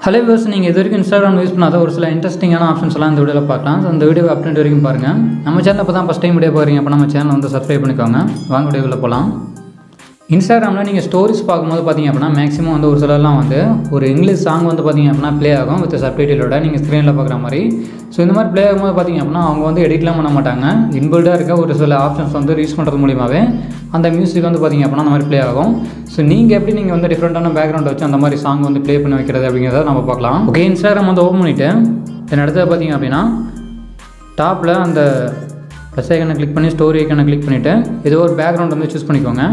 Hello viewers, நீங்கள் இது வரைக்கும் இன்ஸ்டாகிராம் யூஸ் பண்ணாத ஒரு சில இன்ட்ரெஸ்டிங்கான ஆப்ஷன்ஸ்லாம் இந்த வீடியோவில் பார்க்கலாம். ஸோ இந்த வீடியோ அப்டேட் வரைக்கும் பாருங்கள். நம்ம சேனல் இப்போ தான் ஃபஸ்ட் டைம் வீடியோ பாருங்க, அப்போ நம்ம சேனல் வந்து சப்ஸ்கிரைப் பண்ணிக்கோங்க. வாங்க வீடியோவில் போகலாம். இன்ஸ்டாகிராமில் நீங்கள் ஸ்டோரிஸ் பார்க்கும்போது பார்த்தீங்க அப்படின்னா மேக்ஸிமம் வந்து ஒரு சிலர்லாம் வந்து ஒரு இங்கிலீஷ் சாங் வந்து பார்த்தீங்க அப்படின்னா ப்ளே ஆகும் வித் சப்டைட்டிலோட நீங்கள் ஸ்க்ரீனில் பார்க்குற மாதிரி. ஸோ இந்த மாதிரி ப்ளே ஆகும்போது பார்த்தீங்க அப்படின்னா அவங்க வந்து எடிட்லாம் பண்ண மாட்டாங்க. இன்பில்டாக இருக்க ஒரு சில ஆப்ஷன்ஸ் வந்து யூஸ் பண்ணுறது மூலியமாகவே அந்த மியூசிக் வந்து பார்த்தீங்க அப்படின்னா அந்த மாதிரி ப்ளே ஆகும். ஸோ நீங்கள் எப்படி நீங்கள் வந்து டிஃப்ரெண்ட்டான பேக்ரவுண்ட் வச்சு அந்த மாதிரி சாங் வந்து ப்ளே பண்ணி வைக்கிறது அப்படிங்கிறத நம்ம பார்க்கலாம். ஓகே, இன்ஸ்டாகிராம் வந்து ஓப்பன் பண்ணிவிட்டு இந்த இடத்துல பார்த்தீங்க அப்படின்னா டாப்பில் அந்த ப்ளஸ் ஐக்கனை கிளிக் பண்ணி ஸ்டோரி ஐக்கனை கிளிக் பண்ணிவிட்டு ஏதோ ஒரு பேக்ரவுண்ட் வந்து சூஸ் பண்ணிக்கோங்க.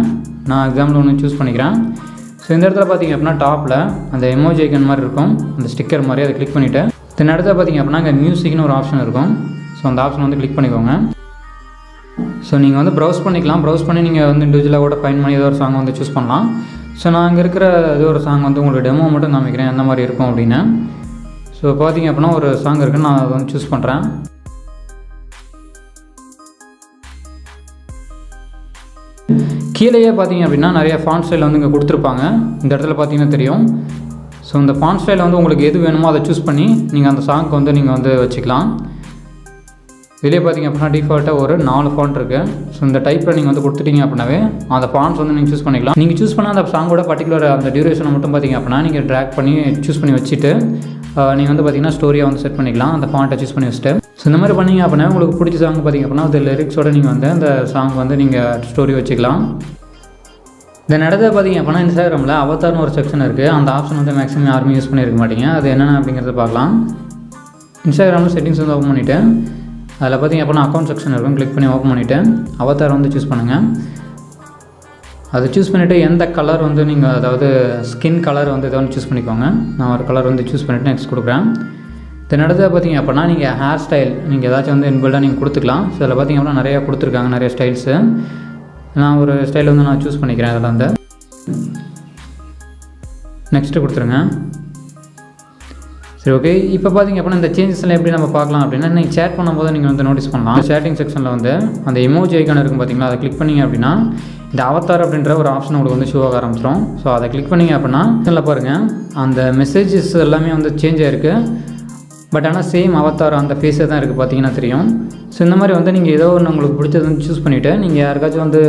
நான் எக்ஸாம்பிள் ஒன்று சூஸ் பண்ணிக்கிறேன். ஸோ இந்த இடத்துல பார்த்திங்க அப்படின்னா டாப்பில் அந்த எமோஜி ஐக்கன் மாதிரி இருக்கும், அந்த ஸ்டிக்கர் மாதிரி அதை கிளிக் பண்ணிவிட்டு இந்த இடத்துல பார்த்திங்க அப்படின்னா இங்கே மியூசிக்னு ஒரு ஆப்ஷன் இருக்கும். ஸோ அந்த ஆப்ஷன் வந்து கிளிக் பண்ணிக்கோங்க. ஸோ நீங்கள் வந்து ப்ரௌஸ் பண்ணிக்கலாம். ப்ரௌஸ் பண்ணி நீங்கள் வந்து இண்டிவிஜுவலாக கூட ஃபைன் பண்ணி ஏதோ ஒரு சாங் வந்து சூஸ் பண்ணலாம். ஸோ நான் அங்கே இருக்கிற ஏதோ ஒரு சாங் வந்து உங்களுக்கு டெமோ மட்டும் காமிக்கிறேன் எந்த மாதிரி இருக்கும் அப்படின்னு. ஸோ பார்த்திங்க அப்படின்னா ஒரு சாங் இருக்குன்னு நான் அதை வந்து சூஸ் பண்ணுறேன். கீழேயே பார்த்தீங்க அப்படின்னா நிறைய ஃபாண்ட் ஸ்டைல் வந்து இங்கே கொடுத்துருப்பாங்க. இந்த இடத்துல பார்த்தீங்கன்னா தெரியும். ஸோ இந்த ஃபாண்ட் ஸ்டைல் வந்து உங்களுக்கு எது வேணுமோ அதை சூஸ் பண்ணி நீங்கள் அந்த சாங்க்கு வந்து நீங்கள் வந்து வச்சுக்கலாம். இதிலே பார்த்தீங்க அப்படின்னா டிஃபால்ட்டாக ஒரு 4 ஃபாண்ட் இருக்குது. ஸோ இந்த டைப்பில் நீங்கள் வந்து கொடுத்துட்டீங்க அப்படின்னாவே அந்த ஃபாண்ட்ஸ் வந்து நீங்கள் சூஸ் பண்ணிக்கலாம். நீங்கள் சூஸ் பண்ண அந்த சாங்கோட பர்டிகுலர் அந்த டியூரேஷனை மட்டும் பார்த்தீங்க அப்படின்னா நீங்கள் ட்ராக் பண்ணி சூஸ் பண்ணி வச்சுட்டு நீங்கள் வந்து பார்த்தீங்கன்னா ஸ்டோரியாக வந்து செட் பண்ணிக்கலாம். அந்த ஃபாண்ட்டை சூஸ் பண்ணி வச்சுட்டு ஸோ இந்த மாதிரி பண்ணிங்க அப்படின்னா உங்களுக்கு பிடிச்ச சாங் பார்த்தீங்க அப்படின்னா அந்த லிரிக்ஸோட நீங்கள் வந்து அந்த சாங் வந்து நீங்கள் ஸ்டோரி வச்சுக்கலாம். இந்த நடந்தது பார்த்தீங்க அப்படின்னா இன்ஸ்டாகிராமில் அவதார்னு ஒரு செக்ஷன் இருக்குது. அந்த ஆப்ஷன் வந்து மேக்ஸிமம் யாருமே யூஸ் பண்ணியிருக்க மாட்டீங்க. அது என்னென்ன அப்படிங்கிறத பார்க்கலாம். இன்ஸ்டாகிராமில் செட்டிங்ஸ் வந்து ஓப்பன் பண்ணிவிட்டு அதில் பார்த்தீங்க அப்படின்னா அக்கௌண்ட் செக்ஷன் இருக்கும், கிளிக் பண்ணி ஓப்பன் பண்ணிவிட்டு அவதார் வந்து சூஸ் பண்ணுங்கள். அதை சூஸ் பண்ணிவிட்டு எந்த கலர் வந்து நீங்கள் அதாவது ஸ்கின் கலர் வந்து எதாவது சூஸ் பண்ணிக்கோங்க. நான் ஒரு கலர் வந்து சூஸ் பண்ணிவிட்டு நெக்ஸ்ட் கொடுக்குறேன். இந்த நடந்தது பார்த்தீங்க அப்படின்னா நீங்கள் ஹேர் ஸ்டைல் நீங்கள் ஏதாச்சும் வந்து இன்பில்டாக நீங்கள் கொடுத்துக்கலாம். ஸோ அதில் பார்த்தீங்க அப்படின்னா நிறையா கொடுத்துருக்காங்க, நிறைய ஸ்டைல்ஸு. நான் ஒரு ஸ்டைல் வந்து நான் சூஸ் பண்ணிக்கிறேன். அதில் வந்து நெக்ஸ்ட்டு கொடுத்துருங்க. சரி, ஓகே. இப்போ பார்த்தீங்க அப்படின்னா இந்த சேஞ்சஸ்லாம் எப்படி நம்ம பார்க்கலாம் அப்படின்னா நீங்கள் சேட் பண்ணும்போது நீங்கள் வந்து நோட்டீஸ் பண்ணலாம். சேட்டிங் செக்ஷனில் வந்து அந்த எமோஜி ஐக்கான் இருக்கும் பார்த்தீங்களா, அதை கிளிக் பண்ணிங்க அப்படின்னா இந்த அவதார் அப்படின்ற ஒரு ஆப்ஷன் உங்களுக்கு வந்து ஷோ ஆக ஆரம்பிச்சிடும். ஸோ அதை கிளிக் பண்ணிங்க அப்படின்னா இதில் பாருங்கள் அந்த மெசேஜஸ் எல்லாமே வந்து சேஞ்ச் ஆகிருக்கு. பட் ஆனால் சேம் அவதார் அந்த ஃபேஸே தான் இருக்குது, பார்த்தீங்கன்னா தெரியும். ஸோ இந்த மாதிரி வந்து நீங்கள் ஏதோ ஒன்று உங்களுக்கு பிடிச்சது வந்து சூஸ் பண்ணிவிட்டு நீங்கள் யாருக்காச்சும் வந்து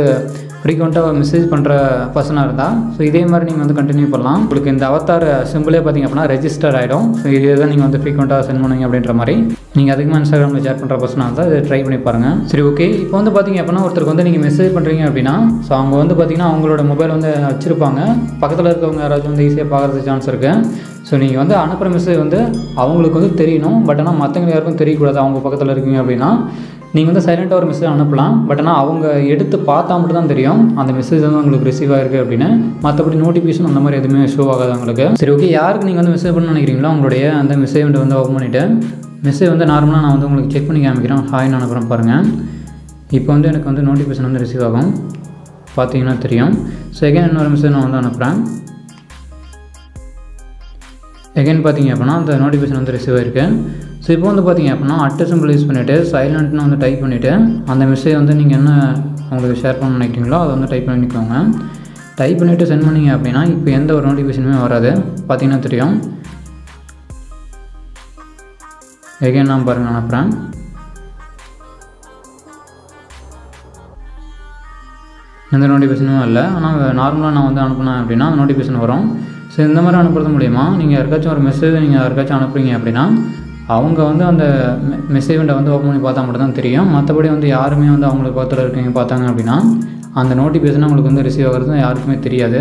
ஃப்ரீக்வெண்ட்டாக மெசேஜ் பண்ணுற பர்சனாக இருந்தால் ஸோ இதே மாதிரி நீங்கள் வந்து கண்டினியூ பண்ணலாம். உங்களுக்கு இந்த அவதார் சிம்பிளே பார்த்திங்க அப்படின்னா ரெஜிஸ்டர் ஆகிடும். ஸோ இதே தான் நீங்கள் வந்து ஃப்ரீக்வெண்ட்டாக சென்ட் பண்ணுவீங்க அப்படின்ற மாதிரி நீங்கள் அதிகமாக இன்ஸ்டாகிராமில் ஷேர் பண்ணுற பர்சனாக இருந்தால் இதை ட்ரை பண்ணி பாருங்கள். சரி, ஓகே. இப்போ வந்து பார்த்திங்க அப்படின்னா ஒருத்தருக்கு வந்து நீங்கள் மெசேஜ் பண்ணுறீங்க அப்படின்னா ஸோ அவங்க வந்து பார்த்திங்கன்னா அவங்களோட மொபைல் வந்து வச்சுருப்பாங்க. பக்கத்தில் இருக்கவங்க யாராச்சும் வந்து ஈஸியாக பார்க்குறதுக்கு சான்ஸ் இருக்குது. ஸோ நீங்கள் வந்து அனுப்புகிற மெசேஜ் வந்து அவங்களுக்கு வந்து தெரியணும். பட் ஆனால் மற்றவங்க யாருக்கும் தெரியக்கூடாது. அவங்க பக்கத்தில் இருக்கீங்க அப்படின்னா நீங்கள் வந்து சைலண்ட்டாக ஒரு மெசேஜ் அனுப்பலாம். பட் ஆனால் அவங்க எடுத்து பார்த்தா மட்டும் தான் தெரியும் அந்த மெசேஜ் வந்து உங்களுக்கு ரிசீவ் ஆகிருக்கு அப்படின்னு. மற்றபடி நோட்டிஃபிகேஷன் அந்த மாதிரி எதுவுமே ஷோ ஆகாது உங்களுக்கு. சரி, ஓகே. யாருக்கு நீங்கள் வந்து மெசேஜ் பண்ண நினைக்கிறீங்களோ அவங்களுடைய அந்த மெசேஜ் வந்து ஓப்பன் பண்ணிவிட்டு மெசேஜ் வந்து நார்மலாக நான் வந்து உங்களுக்கு செக் பண்ணி காமிக்கிறேன். ஹாய்னு அனுப்புகிறேன் பாருங்கள். இப்போ வந்து எனக்கு வந்து நோட்டிஃபிகேஷன் வந்து ரிசீவ் ஆகும், பார்த்தீங்கன்னா தெரியும். ஸோ எகைன் இன்னொரு மெசேஜ் நான் வந்து அனுப்புகிறேன். எகைன் பார்த்தீங்க அப்படின்னா அந்த நோட்டிஃபிகேஷன் வந்து ரிசீவ் ஆகிருக்கு. ஸோ இப்போ வந்து பார்த்தீங்க அப்படின்னா அட் சிம்பிள் யூஸ் பண்ணிவிட்டு சைலண்ட்னு வந்து டைப் பண்ணிவிட்டு அந்த மெசேஜ் வந்து நீங்கள் என்ன உங்களுக்கு ஷேர் பண்ண நினைக்கிறீங்களோ அதை வந்து டைப் பண்ணிக்கோங்க. டைப் பண்ணிவிட்டு சென்ட் பண்ணிங்க அப்படின்னா இப்போ எந்த ஒரு நோட்டிஃபிகேஷனுமே வராது, பார்த்தீங்கன்னா தெரியும். எகைன் நான் பாருங்கள் அனுப்புகிறேன். எந்த நோட்டிஃபிகேஷனும் இல்லை. ஆனால் நார்மலாக நான் வந்து அனுப்புனேன் அப்படின்னா அந்த நோட்டிஃபிகேஷன் வரும். ஸோ இந்த மாதிரி அனுப்புறது மூலிமா நீங்கள் யாருக்காச்சும் ஒரு மெசேஜ் நீங்கள் யாருக்காச்சும் அனுப்புறீங்க அப்படின்னா அவங்க வந்து அந்த மெசேஜை வந்து ஓப்பன் பண்ணி பார்த்தா மட்டும் தான் தெரியும். மற்றபடி வந்து யாருமே வந்து அவங்களுக்கு பக்கத்தில் இருக்கீங்க பார்த்தாங்க அப்படின்னா அந்த நோட்டிஃபிகேஷன் உங்களுக்கு வந்து ரிசீவ் ஆகிறது யாருக்குமே தெரியாது.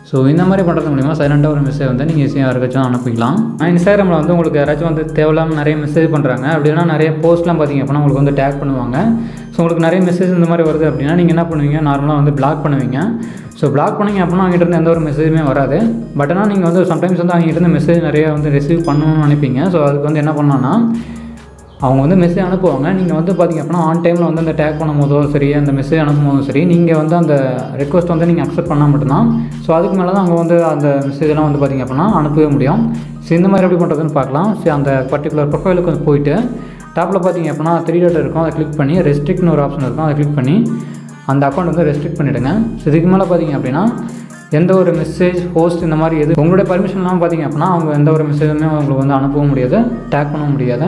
ஸோ இந்த மாதிரி பண்ணுறது மூலிமா சைலண்ட்டாக ஒரு மெசேஜ் வந்து நீங்கள் ஈஸியாக யாருக்காச்சும் அனுப்பிக்கலாம். இன்ஸ்டாகிராமில் வந்து உங்களுக்கு யாராச்சும் வந்து தேவையில்லாமல் நிறைய மெசேஜ் பண்ணுறாங்க அப்படின்னா நிறைய போஸ்ட்லாம் பார்த்திங்க அப்படின்னா உங்களுக்கு வந்து டேக் பண்ணுவாங்க. ஸோ உங்களுக்கு நிறைய மெசேஜ் இந்த மாதிரி வருது அப்படின்னா நீங்கள் என்ன பண்ணுவீங்க, நார்மலாக வந்து பிளாக் பண்ணுவீங்க. ஸோ பிளாக் பண்ணிங்க அப்படின்னா அவங்ககிட்ட எந்த ஒரு மெசேஜுமே வராது. பட் ஆனால் நீங்கள் வந்து சம்டைம்ஸ் வந்து அவங்ககிட்ட மெசேஜ் நிறையா வந்து ரிசீவ் பண்ணணும்னு நினைப்பீங்க. ஸோ அதுக்கு வந்து என்ன பண்ணலான்னா அவங்க வந்து மெசேஜ் அனுப்புவாங்க. நீங்கள் வந்து பார்த்திங்க அப்படின்னா ஆன் டைமில் வந்து அந்த டேக் பண்ணும் போதோ சரி அந்த மெசேஜ் அனுப்பும் போதும் சரி நீங்கள் வந்து அந்த ரெக்வஸ்ட் வந்து நீங்கள் அக்செப்ட் பண்ணால் மட்டும்தான் ஸோ அதுக்கு மேலே தான் அவங்க வந்து அந்த மெசேஜெலாம் வந்து பார்த்திங்க அப்படின்னா அனுப்பவே முடியும். ஸோ இந்த மாதிரி எப்படி பண்ணுறதுன்னு பார்க்கலாம். ஸோ அந்த பர்டிகுலர் ப்ரொஃபைலுக்கு வந்து போயிட்டு டாப்பில் பார்த்திங்க அப்படின்னா 3 டாட் இருக்கும், அதை கிளிக் பண்ணி ரெஸ்ட்ரிக்ட்னு ஒரு ஆப்ஷன் இருக்கும், அதை கிளிக் பண்ணி அந்த அக்கௌண்ட் வந்து ரெஸ்ட்ரிக்ட் பண்ணிவிடுங்க. ஸோ இதுக்கு மேலே பார்த்திங்க அப்படின்னா எந்த ஒரு மெசேஜ் போஸ்ட் இந்த மாதிரி எது உங்களுடைய பர்மிஷன் இல்லாமல் பார்த்தீங்க அப்படின்னா அவங்க எந்த ஒரு மெசேஜுமே உங்களுக்கு வந்து அனுப்பவும் முடியாது, டேக் பண்ணவும் முடியாது.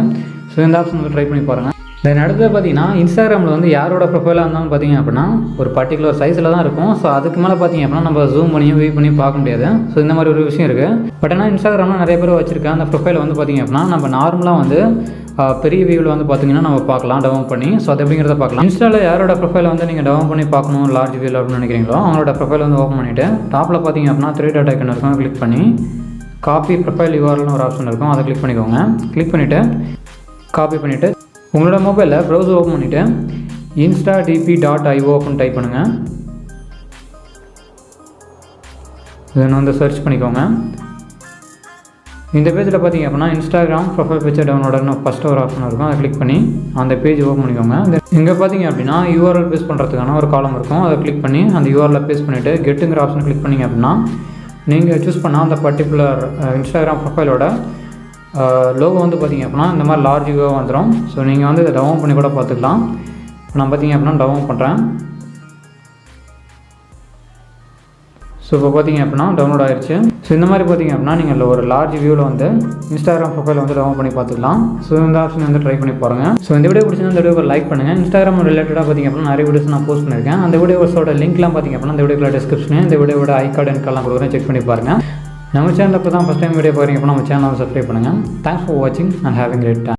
ஸோ இந்த ஆப்ஷன் வந்து ட்ரை பண்ணி பாருங்கள். தென் அடுத்து பார்த்தீங்கன்னா இன்ஸ்டாகிராமில் வந்து யாரோட ப்ரொஃபைலாக இருந்தாலும் பார்த்தீங்க அப்படின்னா ஒரு பர்டிகுலர் சைஸில் தான் இருக்கும். ஸோ அதுக்கு மேலே பார்த்தீங்க அப்படின்னா நம்ம ஜூம் பண்ணியும் வியூ பண்ணி பார்க்க முடியாது. ஸோ இந்த மாதிரி ஒரு விஷயம் இருக்குது. பட் ஆனால் இன்ஸ்டாகிராமில் நிறைய பேர் வச்சுருக்கேன். அந்த ப்ரொஃபைலை வந்து பார்த்தீங்க அப்படின்னா நம்ம நார்மலாக வந்து பெரிய வியூவில் வந்து பார்த்தீங்கன்னா நம்ம பார்க்கலாம் டவுன் பண்ணி. ஸோ அது எப்படிங்கிறத பார்க்கலாம். இன்ஸ்டாவில் யாரோட ப்ரொஃபைலை வந்து நீங்கள் டவுன் பண்ணி பார்க்கணும் லார்ஜ் வியூவில் அப்படின்னு நினைக்கிறீங்களோ அவங்களோட ப்ரொஃபைல் வந்து ஓப்பன் பண்ணிவிட்டு டாப்பில் பார்த்தீங்க அப்படின்னா 3 டாட் ஐக்கன் இருக்கும், கிளிக் பண்ணி காப்பி ப்ரொஃபைல் யூஆர்எல்னு ஒரு ஆப்ஷன் இருக்கும், அதை கிளிக் பண்ணிக்கோங்க. கிளிக் பண்ணிவிட்டு காப்பி பண்ணிவிட்டு உங்களோட மொபைலில் ப்ரௌசர் ஓப்பன் பண்ணிவிட்டு instadp.io அப்படின்னு டைப் பண்ணுங்கள். இதனை வந்து சர்ச் பண்ணிக்கோங்க. இந்த பேஜில் பார்த்தீங்க அப்படின்னா இன்ஸ்டாகிராம் ப்ரொஃபைல் பிக்சர் டவுன்லோடர்னு ஃபஸ்ட்டு ஒரு ஆப்ஷன் இருக்கும், அதை கிளிக் பண்ணி அந்த பேஜ் ஓப்பன் பண்ணிக்கோங்க. இங்கே பார்த்தீங்க அப்படின்னா யூஆர்எல் பேஸ்ட் பண்ணுறதுக்கான ஒரு காலம் இருக்கும், அதை கிளிக் பண்ணி அந்த யூஆர்எல் பேஸ்ட் பண்ணிவிட்டு கெட்டுங்கிற ஆப்ஷன் கிளிக் பண்ணிங்க அப்படின்னா நீங்கள் சூஸ் பண்ணால் அந்த பர்டிகுலர் இன்ஸ்டாகிராம் ப்ரொஃபைலோட லோகோ வந்து பார்த்திங்க அப்படின்னா இந்த மாதிரி லார்ஜ் வியூவாக வந்துடும். ஸோ நீங்கள் வந்து இதை டவுன் பண்ணி கூட பார்த்துக்கலாம். இப்போ நான் பார்த்திங்க அப்படின்னா டவுன் பண்ணுறேன். ஸோ இப்போ பார்த்திங்க அப்படின்னா டவுன்லோட் ஆகிடுச்சு. ஸோ இந்த மாதிரி பார்த்திங்க அப்படின்னா நீங்கள் ஒரு லார்ஜ் வியூவில் வந்து இன்ஸ்டாகிராம் ப்ரொஃபைல் வந்து டவுன் பண்ணி பார்த்துக்கலாம். ஸோ இந்த ஆப்ஷன் வந்து ட்ரை பண்ணி பாருங்கள். ஸோ இந்த வீடியோ பிடிச்சிருந்தா இந்த வீடியோ லைக் பண்ணுங்கள். இன்ஸ்டாகிராம் ரிலேட்டடாக பார்த்திங்க அப்படின்னா நிறைய வீடியோஸ் நான் போஸ்ட் பண்ணியிருக்கேன். அந்த வீடியோஸோட லிங்க்லாம் பார்த்திங்க அப்படின்னா இந்த வீடியோக்குள்ள டிஸ்கிரிப்ஷன் இந்த வீடியோட ஐ கார்டு அண்ட் கார்டெலாம் கொடுக்குறேன், செக் பண்ணி பாருங்கள். நம்ம சேனலில் இப்போ தான் ஃபஸ்ட் டைம் வீடியோ பாருங்க, இப்போ நம்ம சேனலை சப்ஸ்கிரைப் பண்ணுங்கள். தேங்க்ஸ் ஃபார் வாட்சிங் அண்ட் ஹேவிங் கிரேட் டைம்.